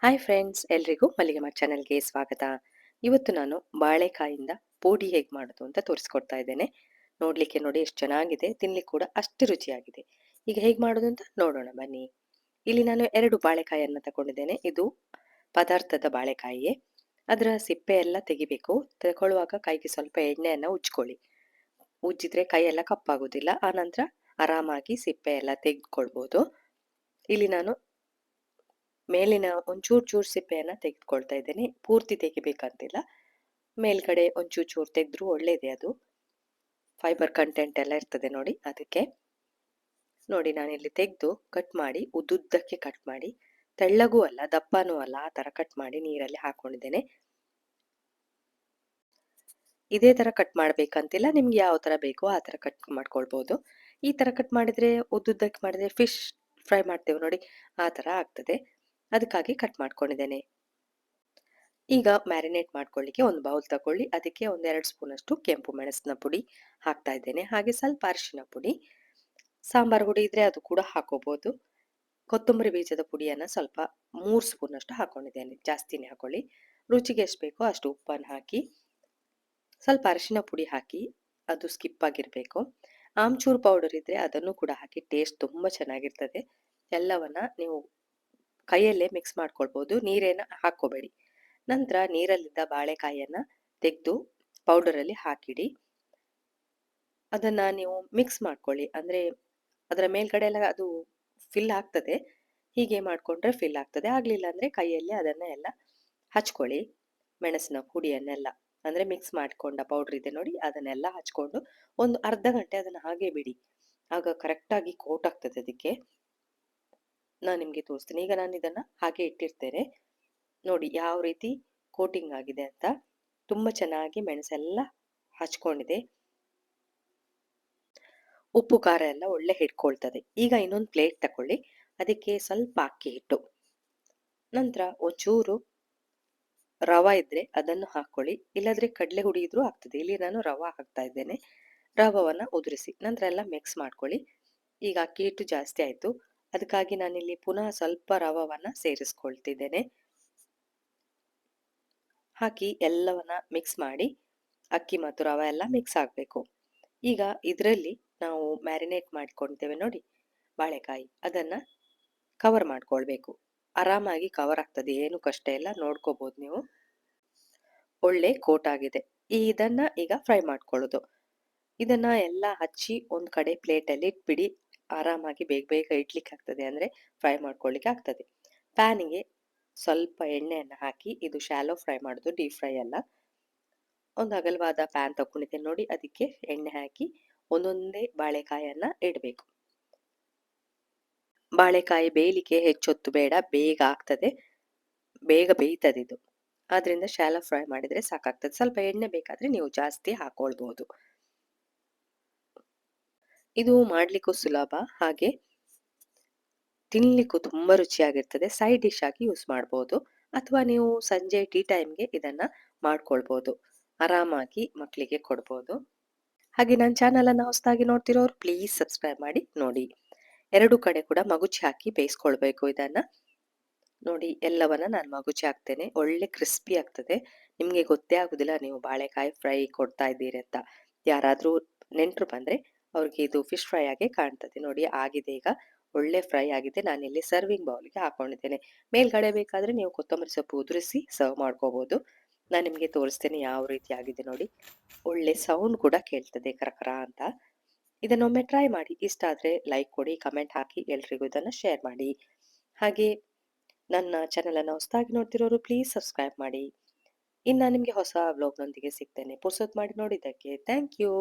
Hi friends, ಎಲ್ರಿಗೂ ಮಲ್ಲಿಗೆ mart ಚಾನೆಲ್ಗೆ ಸ್ವಾಗತ. ಇವತ್ತು ನಾನು ಬಾಳೆಕಾಯಿಂದ ಪೋಡಿ ಹೇಗೆ ಮಾಡೋದು ಅಂತ ತೋರಿಸ್ಕೊಡ್ತಾ ಇದ್ದೇನೆ. ನೋಡ್ಲಿಕ್ಕೆ ನೋಡಿ ಎಷ್ಟು ಚೆನ್ನಾಗಿದೆ, ತಿನ್ಲಿಕ್ಕೆ ಕೂಡ ಅಷ್ಟು ರುಚಿಯಾಗಿದೆ. ಈಗ ಹೇಗೆ ಮಾಡೋದು ಅಂತ ನೋಡೋಣ ಬನ್ನಿ. ಇಲ್ಲಿ ನಾನು 2 ಬಾಳೆಕಾಯಿಯನ್ನು ತಗೊಂಡಿದ್ದೇನೆ. ಇದು ಪದಾರ್ಥದ ಬಾಳೆಕಾಯಿಯೇ. ಅದರ ಸಿಪ್ಪೆ ಎಲ್ಲ ತೆಗಿಬೇಕು. ತಗೊಳ್ಳುವಾಗ ಕೈಗೆ ಸ್ವಲ್ಪ ಎಣ್ಣೆಯನ್ನು ಉಜ್ಕೊಳ್ಳಿ. ಉಜ್ಜಿದ್ರೆ ಕೈ ಎಲ್ಲ ಕಪ್ಪಾಗುದಿಲ್ಲ. ಆನಂತರ ಆರಾಮಾಗಿ ಸಿಪ್ಪೆ ಎಲ್ಲ ತೆಗೆದುಕೊಳ್ಬೋದು. ಇಲ್ಲಿ ನಾನು ಮೇಲಿನ ಒಂಚೂರು ಸಿಪ್ಪೆಯನ್ನ ತೆಗೆದುಕೊಳ್ತಾ ಇದ್ದೇನೆ. ಪೂರ್ತಿ ತೆಗಿಬೇಕಂತಿಲ್ಲ. ಮೇಲ್ಗಡೆ ಒಂಚೂರು ತೆಗೆದ್ರೂ ಒಳ್ಳೇದೇ ಅದು. ಫೈಬರ್ ಕಂಟೆಂಟ್ ಎಲ್ಲ ಇರ್ತದೆ ನೋಡಿ ಅದಕ್ಕೆ. ನೋಡಿ ನಾನಿಲ್ಲಿ ತೆಗೆದು ಕಟ್ ಮಾಡಿ ಉದ್ದುದ್ದಕ್ಕೆ ಕಟ್ ಮಾಡಿ, ತೆಳ್ಳಗೂ ಅಲ್ಲ ದಪ್ಪನೂ ಅಲ್ಲ, ಆ ತರ ಕಟ್ ಮಾಡಿ ನೀರಲ್ಲಿ ಹಾಕೊಂಡಿದ್ದೇನೆ. ಇದೇ ತರ ಕಟ್ ಮಾಡ್ಬೇಕಂತಿಲ್ಲ, ನಿಮ್ಗೆ ಯಾವ ತರ ಬೇಕೋ ಆ ತರ ಕಟ್ ಮಾಡ್ಕೊಳ್ಬಹುದು. ಈ ತರ ಕಟ್ ಮಾಡಿದ್ರೆ ಉದ್ದುದ್ದಕ್ಕೆ ಮಾಡಿದ್ರೆ ಫಿಶ್ ಫ್ರೈ ಮಾಡ್ತೇವೆ ನೋಡಿ, ಆ ತರ ಆಗ್ತದೆ. ಅದಕ್ಕಾಗಿ ಕಟ್ ಮಾಡ್ಕೊಂಡಿದ್ದೇನೆ. ಈಗ ಮ್ಯಾರಿನೇಟ್ ಮಾಡ್ಕೊಳ್ಳಿಕ್ಕೆ ಒಂದು ಬೌಲ್ ತಗೊಳ್ಳಿ. ಅದಕ್ಕೆ 1-2 ಸ್ಪೂನ್ ಅಷ್ಟು ಕೆಂಪು ಮೆಣಸಿನ ಪುಡಿ ಹಾಕ್ತಾ ಇದ್ದೇನೆ. ಹಾಗೆ ಸ್ವಲ್ಪ ಅರಿಶಿನ ಪುಡಿ, ಸಾಂಬಾರ್ ಪುಡಿ ಇದ್ರೆ ಅದು ಕೂಡ ಹಾಕೋಬಹುದು. ಕೊತ್ತಂಬರಿ ಬೀಜದ ಪುಡಿಯನ್ನ ಸ್ವಲ್ಪ 3 ಸ್ಪೂನ್ ಅಷ್ಟು ಹಾಕೊಂಡಿದ್ದೇನೆ, ಜಾಸ್ತಿನೇ ಹಾಕೊಳ್ಳಿ. ರುಚಿಗೆ ಎಷ್ಟು ಬೇಕೋ ಅಷ್ಟು ಉಪ್ಪನ್ನು ಹಾಕಿ, ಸ್ವಲ್ಪ ಅರಿಶಿನ ಪುಡಿ ಹಾಕಿ, ಅದು ಸ್ಕಿಪ್ ಆಗಿರ್ಬೇಕು. ಆಮ್ಚೂರ್ ಪೌಡರ್ ಇದ್ರೆ ಅದನ್ನು ಕೂಡ ಹಾಕಿ, ಟೇಸ್ಟ್ ತುಂಬಾ ಚೆನ್ನಾಗಿರ್ತದೆ. ಎಲ್ಲವನ್ನ ನೀವು ಕೈಯಲ್ಲೇ ಮಿಕ್ಸ್ ಮಾಡ್ಕೊಳ್ಬಹುದು, ನೀರೇನ ಹಾಕೋಬೇಡಿ. ನಂತರ ನೀರಲ್ಲಿದ್ದ ಬಾಳೆಕಾಯಿಯನ್ನ ತೆಗೆದು ಪೌಡರಲ್ಲಿ ಹಾಕಿಡಿ. ಅದನ್ನ ನೀವು ಮಿಕ್ಸ್ ಮಾಡ್ಕೊಳ್ಳಿ. ಅಂದ್ರೆ ಅದರ ಮೇಲ್ಗಡೆ ಎಲ್ಲ ಅದು ಫಿಲ್ ಆಗ್ತದೆ. ಹೀಗೆ ಮಾಡ್ಕೊಂಡ್ರೆ ಫಿಲ್ ಆಗ್ತದೆ. ಆಗ್ಲಿಲ್ಲ ಅಂದ್ರೆ ಕೈಯಲ್ಲಿ ಅದನ್ನ ಎಲ್ಲ ಹಚ್ಕೊಳ್ಳಿ. ಮೆಣಸಿನ ಪುಡಿಯನ್ನೆಲ್ಲ ಅಂದ್ರೆ ಮಿಕ್ಸ್ ಮಾಡ್ಕೊಂಡ ಪೌಡರ್ ಇದೆ ನೋಡಿ, ಅದನ್ನೆಲ್ಲ ಹಚ್ಕೊಂಡು ಒಂದು ಅರ್ಧ ಗಂಟೆ ಅದನ್ನ ಹಾಗೆ ಬಿಡಿ. ಆಗ ಕರೆಕ್ಟ್ ಆಗಿ ಕೋಟ್ ಆಗ್ತದೆ ಅದಕ್ಕೆ. ನಾನು ನಿಮ್ಗೆ ತೋರಿಸ್ತೀನಿ. ಈಗ ನಾನು ಇದನ್ನ ಹಾಗೆ ಇಟ್ಟಿರ್ತೇನೆ. ನೋಡಿ ಯಾವ ರೀತಿ ಕೋಟಿಂಗ್ ಆಗಿದೆ ಅಂತ. ತುಂಬಾ ಚೆನ್ನಾಗಿ ಮೆಣಸೆಲ್ಲ ಹಚ್ಕೊಂಡಿದೆ. ಉಪ್ಪು ಖಾರ ಎಲ್ಲ ಒಳ್ಳೆ ಹಿಡ್ಕೊಳ್ತದೆ. ಈಗ ಇನ್ನೊಂದು ಪ್ಲೇಟ್ ತಕೊಳ್ಳಿ. ಅದಕ್ಕೆ ಸ್ವಲ್ಪ ಅಕ್ಕಿ ಹಿಟ್ಟು, ನಂತರ ಒಂಚೂರು ರವ ಇದ್ರೆ ಅದನ್ನು ಹಾಕೊಳ್ಳಿ. ಇಲ್ಲದ್ರೆ ಕಡಲೆ ಹುಡಿ ಇದ್ರೂ ಆಗ್ತದೆ. ಇಲ್ಲಿ ನಾನು ರವ ಹಾಕ್ತಾ ಇದ್ದೇನೆ. ರವವನ್ನ ಉದುರಿಸಿ ನಂತರ ಎಲ್ಲ ಮಿಕ್ಸ್ ಮಾಡ್ಕೊಳ್ಳಿ. ಈಗ ಅಕ್ಕಿ ಹಿಟ್ಟು ಜಾಸ್ತಿ ಆಯ್ತು, ಅದಕ್ಕಾಗಿ ನಾನಿಲ್ಲಿ ಪುನಃ ಸ್ವಲ್ಪ ರವವನ್ನ ಸೇರಿಸ್ಕೊಳ್ತಿದ್ದೇನೆ. ಹಾಕಿ ಎಲ್ಲವನ್ನ ಮಿಕ್ಸ್ ಮಾಡಿ, ಅಕ್ಕಿ ಮತ್ತು ರವೆ ಎಲ್ಲ ಮಿಕ್ಸ್ ಆಗಬೇಕು. ಈಗ ಇದರಲ್ಲಿ ನಾವು ಮ್ಯಾರಿನೇಟ್ ಮಾಡ್ಕೊಳ್ತೇವೆ ನೋಡಿ ಬಾಳೆಕಾಯಿ, ಅದನ್ನ ಕವರ್ ಮಾಡ್ಕೊಳ್ಬೇಕು. ಆರಾಮಾಗಿ ಕವರ್ ಆಗ್ತದೆ, ಏನು ಕಷ್ಟ ಇಲ್ಲ, ನೋಡ್ಕೋಬಹುದು ನೀವು. ಒಳ್ಳೆ ಕೋಟ್ ಆಗಿದೆ. ಇದನ್ನ ಈಗ ಫ್ರೈ ಮಾಡ್ಕೊಳ್ಳೋದು. ಇದನ್ನ ಎಲ್ಲ ಹಚ್ಚಿ ಒಂದ್ ಕಡೆ ಪ್ಲೇಟ್ ಅಲ್ಲಿ ಇಟ್ಬಿಡಿ. ಆರಾಮಾಗಿ ಬೇಗ ಬೇಗ ಇಡ್ಲಿಕ್ಕೆ ಆಗ್ತದೆ, ಅಂದ್ರೆ ಫ್ರೈ ಮಾಡ್ಕೊಳ್ಳಿಕ್ಕೆ ಆಗ್ತದೆ. ಪ್ಯಾನಿಗೆ ಸ್ವಲ್ಪ ಎಣ್ಣೆಯನ್ನು ಹಾಕಿ, ಇದು ಶಾಲೋ ಫ್ರೈ ಮಾಡುದು, ಡೀಪ್ ಫ್ರೈ ಅಲ್ಲ. ಒಂದು ಅಗಲವಾದ ಪ್ಯಾನ್ ತಗೊಂಡಿದ್ದೇನೆ ನೋಡಿ, ಅದಕ್ಕೆ ಎಣ್ಣೆ ಹಾಕಿ ಒಂದೊಂದೇ ಬಾಳೆಕಾಯನ್ನ ಇಡಬೇಕು. ಬಾಳೆಕಾಯಿ ಬೇಯಲಿಕ್ಕೆ ಹೆಚ್ಚೊತ್ತು ಬೇಡ, ಬೇಗ ಆಗ್ತದೆ, ಬೇಗ ಬೇಯ್ತದೆ ಇದು. ಆದ್ರಿಂದ ಶಾಲೋ ಫ್ರೈ ಮಾಡಿದ್ರೆ ಸಾಕಾಗ್ತದೆ. ಸ್ವಲ್ಪ ಎಣ್ಣೆ ಬೇಕಾದ್ರೆ ನೀವು ಜಾಸ್ತಿ ಹಾಕೊಳ್ಬಹುದು. ಇದು ಮಾಡ್ಲಿಕ್ಕೂ ಸುಲಭ, ಹಾಗೆ ತಿನ್ಲಿಕ್ಕೂ ತುಂಬಾ ರುಚಿಯಾಗಿರ್ತದೆ. ಸೈಡ್ ಡಿಶ್ ಆಗಿ ಯೂಸ್ ಮಾಡಬಹುದು, ಅಥವಾ ನೀವು ಸಂಜೆ ಟೀ ಟೈಮ್ಗೆ ಇದನ್ನ ಮಾಡ್ಕೊಳ್ಬಹುದು. ಆರಾಮಾಗಿ ಮಕ್ಕಳಿಗೆ ಕೊಡ್ಬೋದು. ಹಾಗೆ ನನ್ನ ಚಾನಲ್ ಅನ್ನ ಹೊಸದಾಗಿ ನೋಡ್ತಿರೋರು ಪ್ಲೀಸ್ ಸಬ್ಸ್ಕ್ರೈಬ್ ಮಾಡಿ ನೋಡಿ. 2 ಕಡೆ ಕೂಡ ಮಗುಚಿ ಹಾಕಿ ಬೇಯಿಸ್ಕೊಳ್ಬೇಕು ಇದನ್ನ. ನೋಡಿ ಎಲ್ಲವನ್ನ ನಾನು ಮಗುಚಿ ಹಾಕ್ತೇನೆ, ಒಳ್ಳೆ ಕ್ರಿಸ್ಪಿ ಆಗ್ತದೆ. ನಿಮ್ಗೆ ಗೊತ್ತೇ ಆಗುದಿಲ್ಲ ನೀವು ಬಾಳೆಕಾಯಿ ಫ್ರೈ ಕೊಡ್ತಾ ಇದ್ದೀರಿ ಅಂತ. ಯಾರಾದ್ರೂ ನೆಂಟರು ಬಂದ್ರೆ ಅವ್ರಿಗೆ ಇದು ಫಿಶ್ ಫ್ರೈ ಆಗಿ ಕಾಣ್ತದೆ. ನೋಡಿ ಆಗಿದೆ, ಈಗ ಒಳ್ಳೆ ಫ್ರೈ ಆಗಿದೆ. ನಾನಿಲ್ಲಿ ಸರ್ವಿಂಗ್ ಬೌಲ್ಗೆ ಹಾಕೊಂಡಿದ್ದೇನೆ. ಮೇಲ್ಗಡೆ ಬೇಕಾದ್ರೆ ನೀವು ಕೊತ್ತಂಬರಿ ಸೊಪ್ಪು ಉದುರಿಸಿ ಸರ್ವ್ ಮಾಡ್ಕೋಬಹುದು. ನಾನು ನಿಮ್ಗೆ ತೋರಿಸ್ತೇನೆ ಯಾವ ರೀತಿ ಆಗಿದೆ ನೋಡಿ. ಒಳ್ಳೆ ಸೌಂಡ್ ಕೂಡ ಕೇಳ್ತದೆ, ಕರಕರ ಅಂತ. ಇದನ್ನೊಮ್ಮೆ ಟ್ರೈ ಮಾಡಿ. ಇಷ್ಟ ಆದ್ರೆ ಲೈಕ್ ಕೊಡಿ, ಕಮೆಂಟ್ ಹಾಕಿ, ಎಲ್ರಿಗೂ ಇದನ್ನ ಶೇರ್ ಮಾಡಿ. ಹಾಗೆ ನನ್ನ ಚಾನೆಲ್ ಅನ್ನು ಹೊಸದಾಗಿ ನೋಡ್ತಿರೋರು ಪ್ಲೀಸ್ ಸಬ್ಸ್ಕ್ರೈಬ್ ಮಾಡಿ. ಇನ್ನು ನಿಮಗೆ ಹೊಸ ವ್ಲಾಗ್ನೊಂದಿಗೆ ಸಿಗ್ತೇನೆ. ಪುರ್ಸೊತ್ ಮಾಡಿ ನೋಡಿದ್ದಕ್ಕೆ ಥ್ಯಾಂಕ್ ಯು.